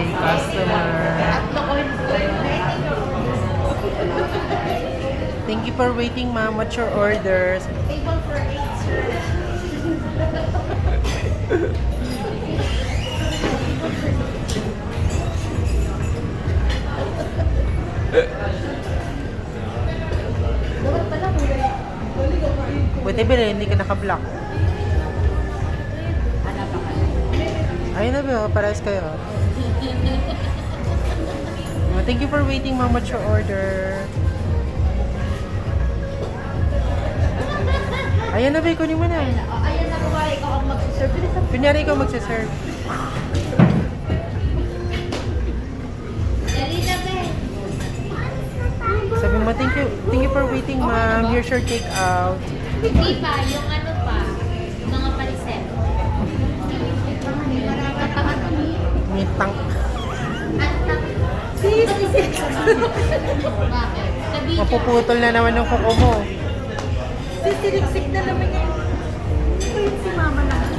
customer. Thank you for waiting, ma'am. What's your orders? Table for 8, sir. Dapat pala Buti ba hindi ka naka-block? Ayun na ba? Parehas kayo. Thank you for waiting, ma'am. What's your order? Ayan na ba? Kunin mo na. ayan na kuwari ikaw ang mag-serve. Kunyari ikaw magsaserve. Dali na, be. Sabi mo, thank you for waiting, ma'am. Here's your take out. Hindi pa, yung ano pa, mga paliset. Mitang. Bakit? Sabi niya, Mapuputol na naman ng kuko mo. sisiliksik na naman yan. Si mama na.